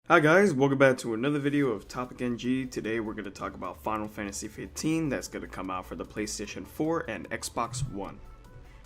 Hi guys, welcome back to another video of Topic NG. Today we're going to talk about Final Fantasy 15 that's going to come out for the PlayStation 4 and Xbox One.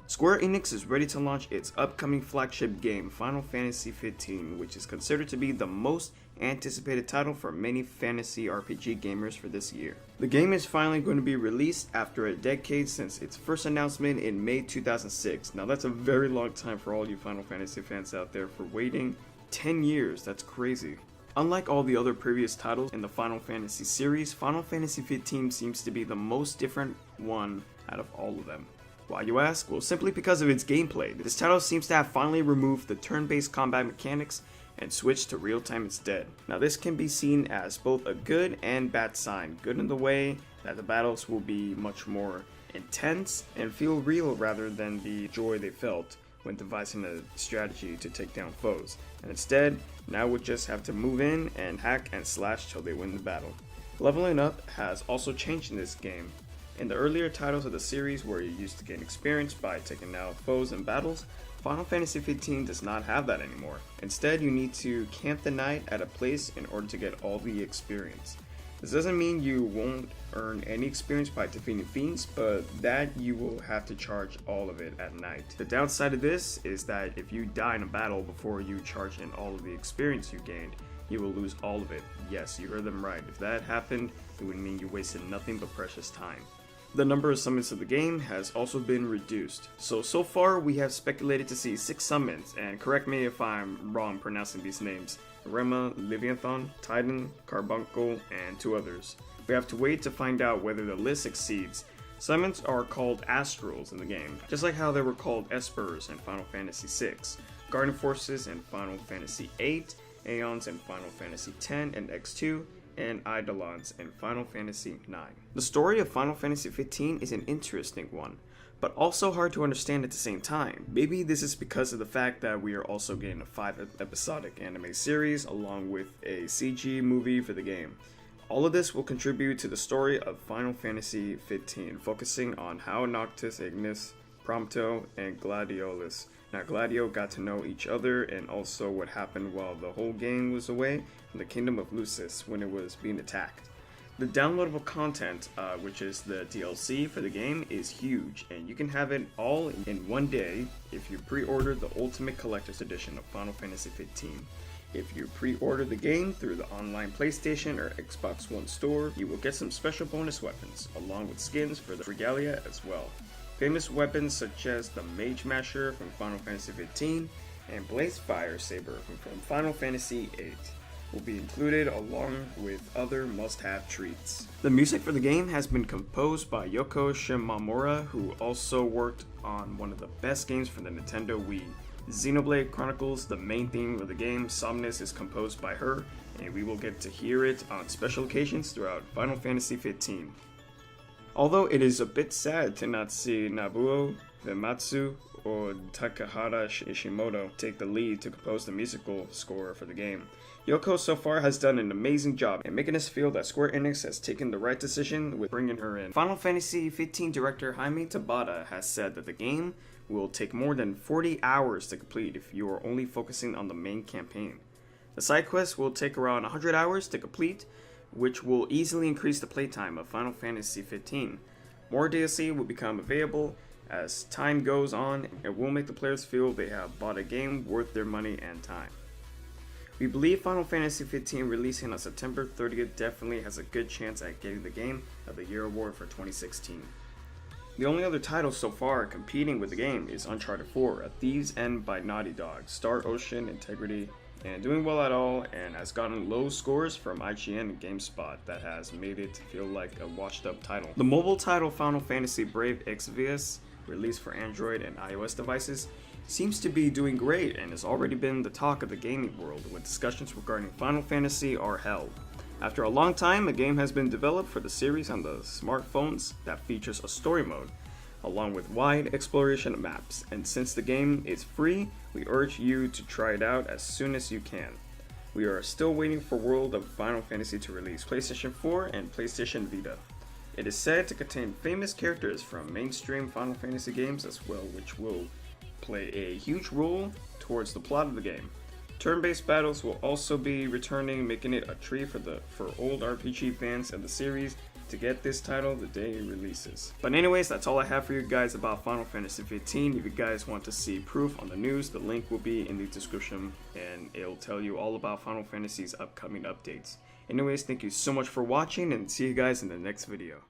Square Enix is ready to launch its upcoming flagship game, Final Fantasy 15, which is considered to be the most anticipated title for many fantasy RPG gamers for this year. The game is finally going to be released after a decade since its first announcement in May 2006. Now that's a very long time for all you Final Fantasy fans out there for waiting 10 years, that's crazy. Unlike all the other previous titles in the Final Fantasy series, Final Fantasy 15 seems to be the most different one out of all of them. Why you ask? Well, simply because of its gameplay. This title seems to have finally removed the turn-based combat mechanics and switched to real-time instead. Now this can be seen as both a good and bad sign. Good in the way that the battles will be much more intense and feel real rather than the joy they felt when devising a strategy to take down foes. And instead, now we'll just have to move in and hack and slash till they win the battle. Leveling up has also changed in this game. In the earlier titles of the series where you used to gain experience by taking out foes in battles, Final Fantasy 15 does not have that anymore. Instead, you need to camp the night at a place in order to get all the experience. This doesn't mean you won't earn any experience by defeating fiends, but that you will have to charge all of it at night. The downside of this is that if you die in a battle before you charge in all of the experience you gained, you will lose all of it. Yes, you heard them right. If that happened, it would mean you wasted nothing but precious time. The number of summons of the game has also been reduced. So far we have speculated to see 6 summons, and correct me if I'm wrong pronouncing these names. Rema, Leviathan, Titan, Carbuncle, and 2 others. We have to wait to find out whether the list succeeds. Summons are called Astrals in the game, just like how they were called Espers in Final Fantasy VI, Guardian Forces in Final Fantasy VIII, Aeons in Final Fantasy X and X2, and Eidolons in Final Fantasy IX. The story of Final Fantasy 15 is an interesting one, but also hard to understand at the same time. Maybe this is because of the fact that we are also getting a 5-episodic anime series along with a CG movie for the game. All of this will contribute to the story of Final Fantasy 15, focusing on how Noctis, Ignis, Prompto, and Gladiolus. Now Gladio got to know each other, and also what happened while the whole gang was away from the Kingdom of Lucis when it was being attacked. The downloadable content, which is the DLC for the game, is huge, and you can have it all in one day if you pre-order the Ultimate Collector's Edition of Final Fantasy 15. If you pre-order the game through the online PlayStation or Xbox One store, you will get some special bonus weapons, along with skins for the Regalia as well. Famous weapons such as the Mage Masher from Final Fantasy 15 and Blazefire Saber from Final Fantasy 8 will be included along with other must-have treats. The music for the game has been composed by Yoko Shimomura, who also worked on one of the best games for the Nintendo Wii. Xenoblade Chronicles, the main theme of the game, Somnus, is composed by her, and we will get to hear it on special occasions throughout Final Fantasy 15. Although it is a bit sad to not see Nobuo Uematsu or Takahata Ishimoto take the lead to compose the musical score for the game. Yoko so far has done an amazing job in making us feel that Square Enix has taken the right decision with bringing her in. Final Fantasy 15 director Jaime Tabata has said that the game will take more than 40 hours to complete if you are only focusing on the main campaign. The side quests will take around 100 hours to complete, which will easily increase the playtime of Final Fantasy 15. More DLC will become available as time goes on and will make the players feel they have bought a game worth their money and time. We believe Final Fantasy 15 releasing on September 30th definitely has a good chance at getting the Game of the Year award for 2016. The only other title so far competing with the game is Uncharted 4, A Thieves' End by Naughty Dog, Star Ocean Integrity, and doing well at all, and has gotten low scores from IGN and GameSpot that has made it feel like a washed up title. The mobile title Final Fantasy Brave Exvius, released for Android and iOS devices, seems to be doing great and has already been the talk of the gaming world when discussions regarding Final Fantasy are held. After a long time, a game has been developed for the series on the smartphones that features a story mode, along with wide exploration of maps, and since the game is free, we urge you to try it out as soon as you can. We are still waiting for World of Final Fantasy to release PlayStation 4 and PlayStation Vita. It is said to contain famous characters from mainstream Final Fantasy games as well, which will play a huge role towards the plot of the game. Turn-based battles will also be returning, making it a treat for old RPG fans of the series to get this title the day it releases. But anyways, that's all I have for you guys about Final Fantasy 15. If you guys want to see proof on the news, the link will be in the description and it'll tell you all about Final Fantasy's upcoming updates. Anyways, thank you so much for watching and see you guys in the next video.